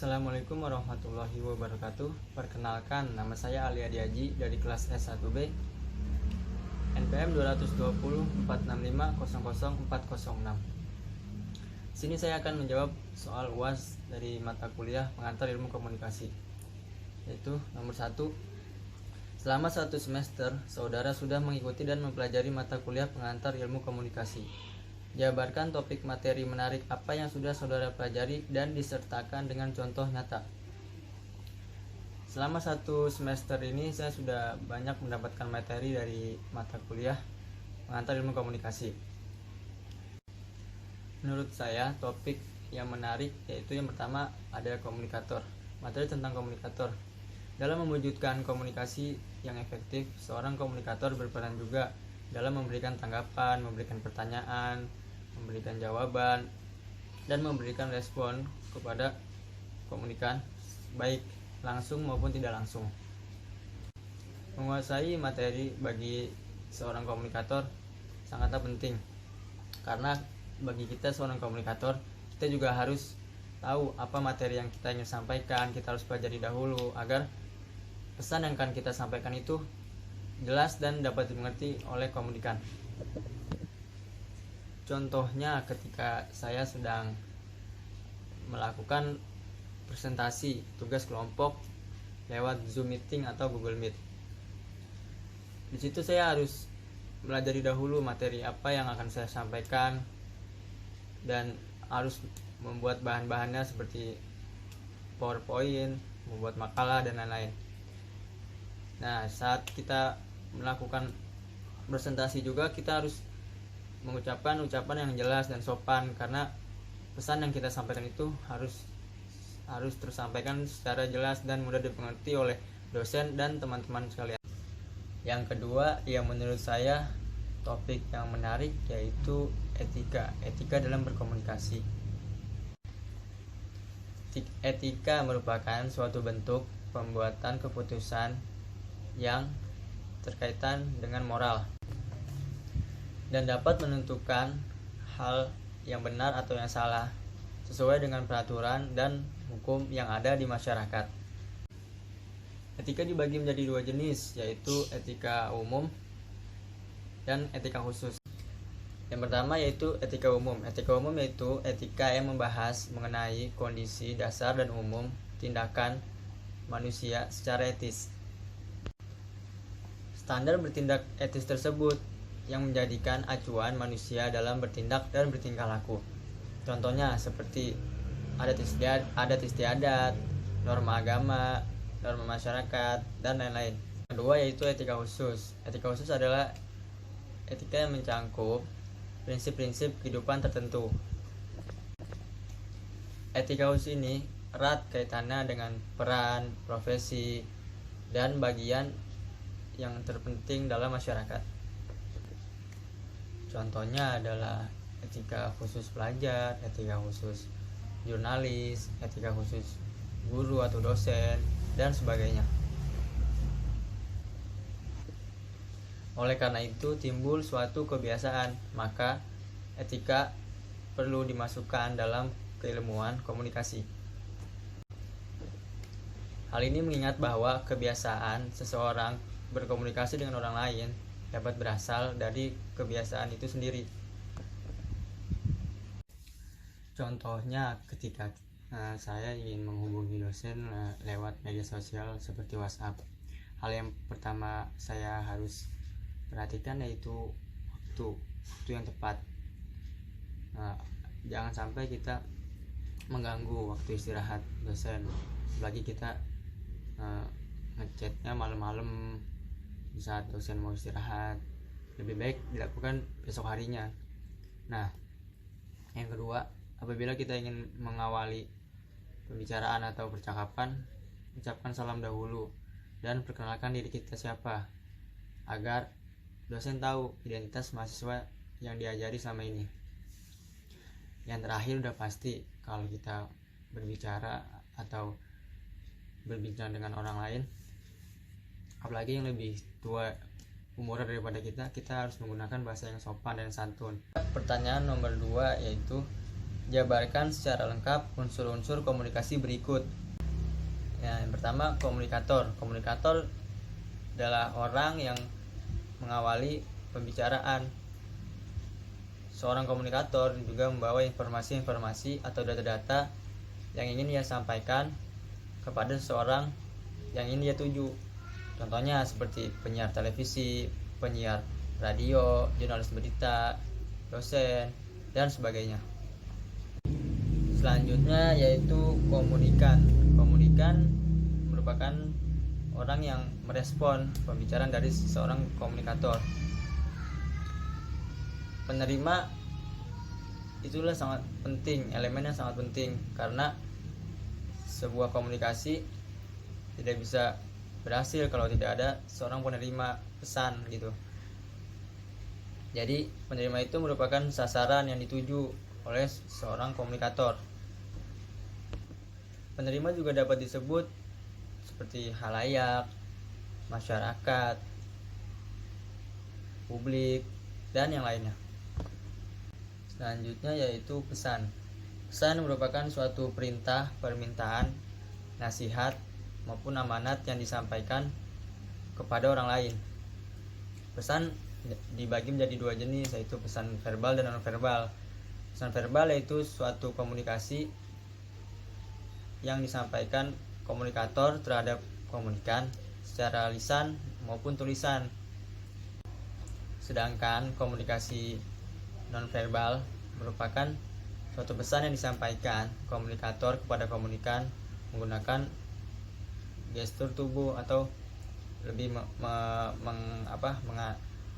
Assalamualaikum warahmatullahi wabarakatuh. Perkenalkan, nama saya Ali Adiaji dari kelas S1B, NPM 22046500406. Sini saya akan menjawab soal UAS dari mata kuliah pengantar ilmu komunikasi, yaitu nomor 1. Selama 1 semester, saudara sudah mengikuti dan mempelajari mata kuliah pengantar ilmu komunikasi. Jabarkan topik materi menarik apa yang sudah saudara pelajari dan disertakan dengan contoh nyata. Selama 1 semester ini saya sudah banyak mendapatkan materi dari mata kuliah pengantar ilmu komunikasi. Menurut saya topik yang menarik yaitu yang pertama ada komunikator. Materi tentang komunikator. Dalam mewujudkan komunikasi yang efektif, seorang komunikator berperan juga dalam memberikan tanggapan, memberikan pertanyaan, memberikan jawaban, dan memberikan respon kepada komunikan, baik langsung maupun tidak langsung. Menguasai materi bagi seorang komunikator sangatlah penting, karena bagi kita seorang komunikator, kita juga harus tahu apa materi yang kita ingin sampaikan. Kita harus pelajari dahulu agar pesan yang akan kita sampaikan itu jelas dan dapat dimengerti oleh komunikan. Contohnya ketika saya sedang melakukan presentasi tugas kelompok lewat Zoom meeting atau Google Meet. Di situ saya harus pelajari dahulu materi apa yang akan saya sampaikan dan harus membuat bahan-bahannya seperti PowerPoint, membuat makalah dan lain-lain. Nah, saat kita melakukan presentasi juga kita harus mengucapkan ucapan yang jelas dan sopan, karena pesan yang kita sampaikan itu harus tersampaikan secara jelas dan mudah dimengerti oleh dosen dan teman-teman sekalian. Yang kedua, yang menurut saya topik yang menarik yaitu etika dalam berkomunikasi. Etika merupakan suatu bentuk pembuatan keputusan yang terkaitan dengan moral dan dapat menentukan hal yang benar atau yang salah sesuai dengan peraturan dan hukum yang ada di masyarakat. Etika dibagi menjadi 2 jenis, yaitu etika umum dan etika khusus. Yang pertama yaitu etika umum. Etika umum yaitu etika yang membahas mengenai kondisi dasar dan umum tindakan manusia secara etis. Standar bertindak etis tersebut yang menjadikan acuan manusia dalam bertindak dan bertingkah laku. Contohnya seperti adat istiadat, norma agama, norma masyarakat, dan lain-lain. Kedua yaitu etika khusus. Etika khusus adalah etika yang mencangkup prinsip-prinsip kehidupan tertentu. Etika khusus ini erat kaitannya dengan peran, profesi, dan bagian yang terpenting dalam masyarakat. Contohnya adalah etika khusus pelajar, etika khusus jurnalis, etika khusus guru atau dosen, dan sebagainya. Oleh karena itu timbul suatu kebiasaan, maka etika perlu dimasukkan dalam keilmuan komunikasi. Hal ini mengingat bahwa kebiasaan seseorang berkomunikasi dengan orang lain dapat berasal dari kebiasaan itu sendiri. Contohnya ketika saya ingin menghubungi dosen lewat media sosial seperti WhatsApp. Hal yang pertama saya harus perhatikan yaitu waktu yang tepat. Jangan sampai kita mengganggu waktu istirahat dosen, apalagi kita ngechatnya malam-malam di saat dosen mau istirahat. Lebih baik dilakukan besok harinya. Nah, yang kedua, apabila kita ingin mengawali pembicaraan atau percakapan, ucapkan salam dahulu dan perkenalkan diri kita siapa, agar dosen tahu identitas mahasiswa yang diajari selama ini. Yang terakhir udah pasti, kalau kita berbicara atau berbincang dengan orang lain, apalagi yang lebih tua umurnya daripada kita harus menggunakan bahasa yang sopan dan santun. Pertanyaan nomor 2 yaitu Jabarkan secara lengkap unsur-unsur komunikasi berikut. Ya, yang pertama, komunikator. Komunikator adalah orang yang mengawali pembicaraan. Seorang komunikator juga membawa informasi-informasi atau data-data yang ingin ia sampaikan kepada seseorang yang ingin dia tuju. Contohnya seperti penyiar televisi, penyiar radio, jurnalis berita, dosen, dan sebagainya. Selanjutnya yaitu komunikan. Komunikan merupakan orang yang merespon pembicaraan dari seorang komunikator. Penerima itulah sangat penting, elemen yang sangat penting, karena sebuah komunikasi tidak bisa berhasil kalau tidak ada seorang penerima pesan gitu. Jadi penerima itu merupakan sasaran yang dituju oleh seorang komunikator. Penerima juga dapat disebut seperti halayak, masyarakat, publik, dan yang lainnya. Selanjutnya yaitu pesan. Pesan merupakan suatu perintah, permintaan, nasihat, maupun amanat yang disampaikan kepada orang lain. Pesan dibagi menjadi dua jenis, yaitu pesan verbal dan non-verbal. Pesan verbal yaitu suatu komunikasi yang disampaikan komunikator terhadap komunikan secara lisan maupun tulisan. Sedangkan komunikasi non-verbal merupakan suatu pesan yang disampaikan komunikator kepada komunikan menggunakan gestur tubuh atau lebih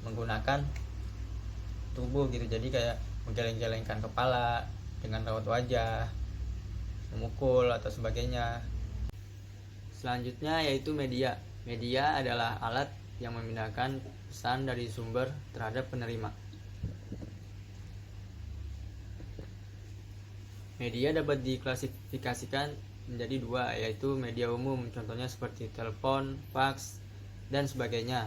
menggunakan tubuh gitu. Jadi kayak menggeleng-gelengkan kepala dengan raut wajah, memukul atau sebagainya. Selanjutnya yaitu media. Media adalah alat yang memindahkan pesan dari sumber terhadap penerima. Media dapat diklasifikasikan menjadi dua, yaitu media umum, contohnya seperti telepon, fax, dan sebagainya.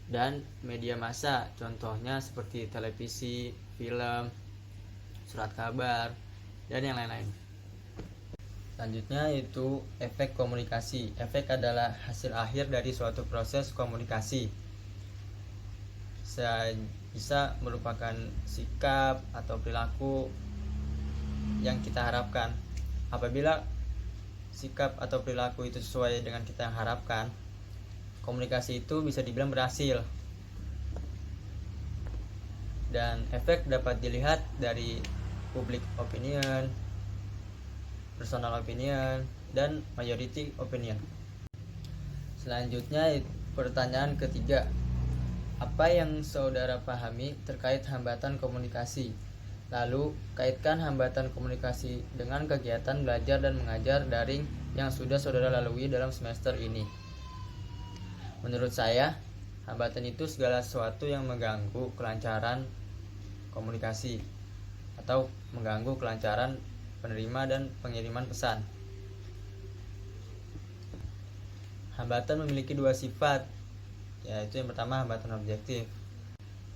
Dan media massa, contohnya seperti televisi, film, surat kabar, dan yang lain-lain. Selanjutnya yaitu efek komunikasi. Efek adalah hasil akhir dari suatu proses komunikasi. Bisa merupakan sikap atau perilaku yang kita harapkan. Apabila sikap atau perilaku itu sesuai dengan kita yang harapkan, komunikasi itu bisa dibilang berhasil. Dan efek dapat dilihat dari public opinion, personal opinion, dan majority opinion. Selanjutnya pertanyaan ketiga, apa yang saudara pahami terkait hambatan komunikasi? Lalu kaitkan hambatan komunikasi dengan kegiatan belajar dan mengajar daring yang sudah saudara lalui dalam semester ini. Menurut saya, hambatan itu segala sesuatu yang mengganggu kelancaran komunikasi atau mengganggu kelancaran penerima dan pengiriman pesan. Hambatan memiliki dua sifat, yaitu yang pertama hambatan objektif.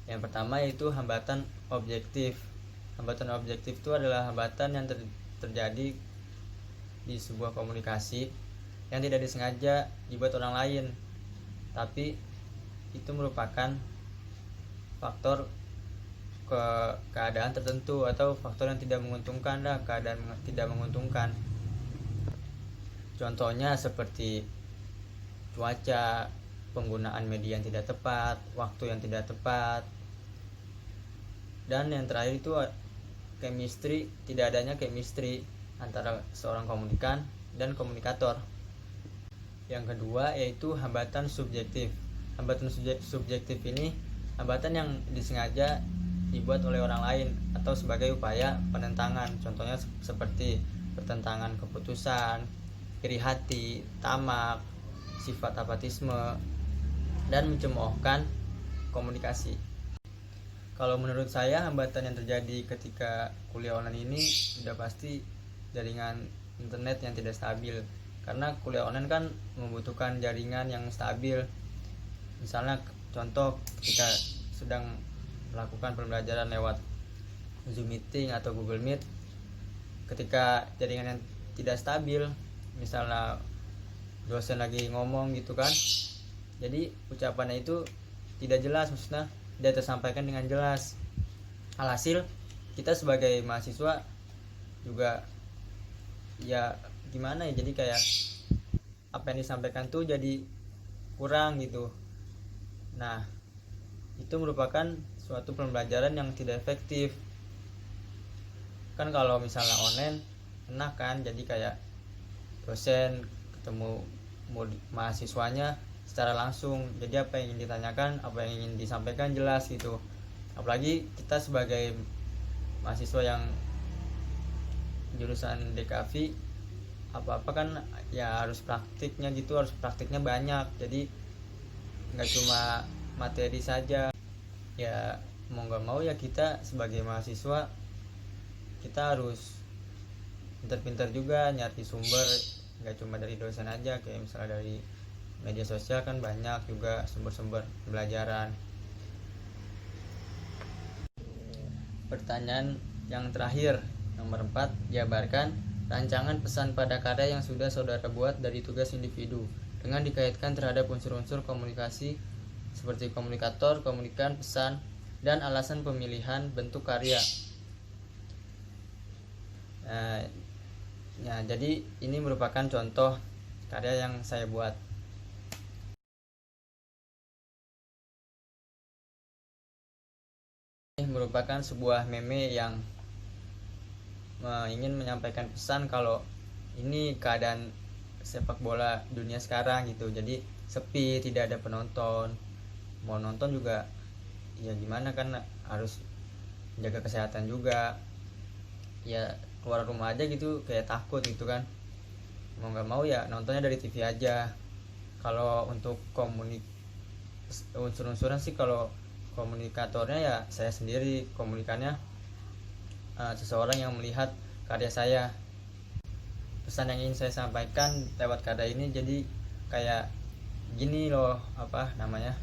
Yang pertama yaitu hambatan objektif. Hambatan objektif itu adalah hambatan yang terjadi di sebuah komunikasi yang tidak disengaja dibuat orang lain, tapi itu merupakan faktor keadaan tertentu atau faktor yang tidak menguntungkan keadaan tidak menguntungkan. Contohnya seperti cuaca, penggunaan media yang tidak tepat, waktu yang tidak tepat, dan yang terakhir itu chemistry, tidak adanya chemistry antara seorang komunikan dan komunikator. Yang kedua yaitu hambatan subjektif. Hambatan subjektif ini hambatan yang disengaja dibuat oleh orang lain atau sebagai upaya penentangan, contohnya seperti pertentangan keputusan, iri hati, tamak, sifat apatisme, dan mencemoohkan komunikasi. Kalau menurut saya hambatan yang terjadi ketika kuliah online ini sudah pasti jaringan internet yang tidak stabil, karena kuliah online kan membutuhkan jaringan yang stabil. Misalnya contoh ketika sedang melakukan pembelajaran lewat Zoom meeting atau Google Meet, ketika jaringan yang tidak stabil, misalnya dosen lagi ngomong gitu kan, jadi ucapannya itu tidak jelas, maksudnya tidak tersampaikan dengan jelas. Alhasil kita sebagai mahasiswa juga ya gimana ya, jadi kayak apa yang disampaikan tuh jadi kurang gitu. Nah, itu merupakan suatu pembelajaran yang tidak efektif. Kan kalau misalnya online enak kan, jadi kayak dosen ketemu mahasiswanya secara langsung, jadi apa yang ingin ditanyakan, apa yang ingin disampaikan jelas gitu. Apalagi kita sebagai mahasiswa yang jurusan DKV, apa-apa kan ya harus praktiknya gitu, harus praktiknya banyak, jadi nggak cuma materi saja. Ya mau nggak mau ya kita sebagai mahasiswa kita harus pintar-pintar juga nyari sumber, nggak cuma dari dosen aja, kayak misalnya dari media sosial kan banyak juga sumber-sumber pembelajaran. Pertanyaan yang terakhir, nomor 4, jabarkan rancangan pesan pada karya yang sudah saudara buat dari tugas individu dengan dikaitkan terhadap unsur-unsur komunikasi seperti komunikator, komunikan, pesan, dan alasan pemilihan bentuk karya. Ya, jadi ini merupakan contoh karya yang saya buat. Ini merupakan sebuah meme yang ingin menyampaikan pesan kalau ini keadaan sepak bola dunia sekarang gitu. Jadi sepi, tidak ada penonton. Mau nonton juga ya gimana kan, harus jaga kesehatan juga. Ya keluar rumah aja gitu kayak takut gitu kan, mau nggak mau ya nontonnya dari TV aja. Kalau untuk unsur-unsuran sih, kalau komunikatornya ya saya sendiri, komunikannya seseorang yang melihat karya saya. Pesan yang ingin saya sampaikan lewat karya ini jadi kayak gini loh, apa namanya,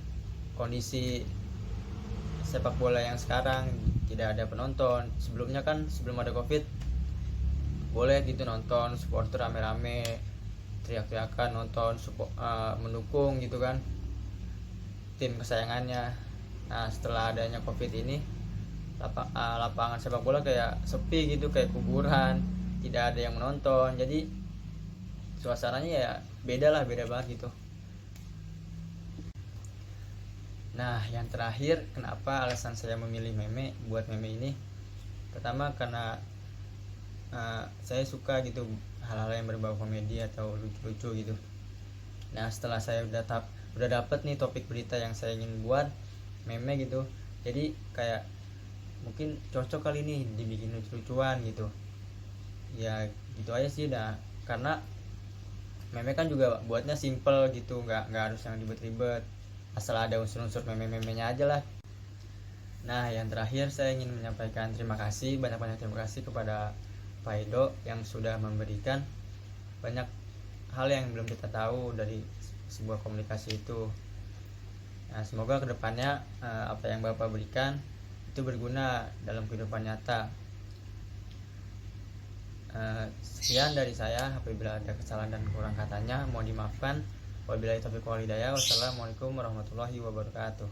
kondisi sepak bola yang sekarang tidak ada penonton. Sebelumnya kan, sebelum ada COVID, boleh gitu nonton, supporter rame-rame teriak-teriakan nonton, mendukung gitu kan tim kesayangannya. Nah, setelah adanya COVID ini, lapangan sepak bola kayak sepi gitu, kayak kuburan, tidak ada yang menonton. Jadi suasananya ya beda banget gitu. Nah, yang terakhir, kenapa alasan saya memilih buat meme ini? Pertama karena saya suka gitu hal-hal yang berbau komedi atau lucu-lucu gitu. Nah, setelah saya udah dapet nih topik berita yang saya ingin buat meme gitu, jadi kayak mungkin cocok kali ini dibikin lucu-lucuan gitu. Ya gitu aja sih dah, karena meme kan juga buatnya simple gitu, nggak harus yang ribet-ribet, asal ada unsur-unsur meme-memenya aja lah. Nah, yang terakhir saya ingin menyampaikan banyak-banyak terima kasih kepada Pak Edo yang sudah memberikan banyak hal yang belum kita tahu dari sebuah komunikasi itu. Nah, semoga kedepannya apa yang Bapak berikan itu berguna dalam kehidupan nyata. Sekian dari saya, apabila ada kesalahan dan kurang katanya mohon dimaafkan. Wabillahi taufiq wal hidayah. Wassalamualaikum warahmatullahi wabarakatuh.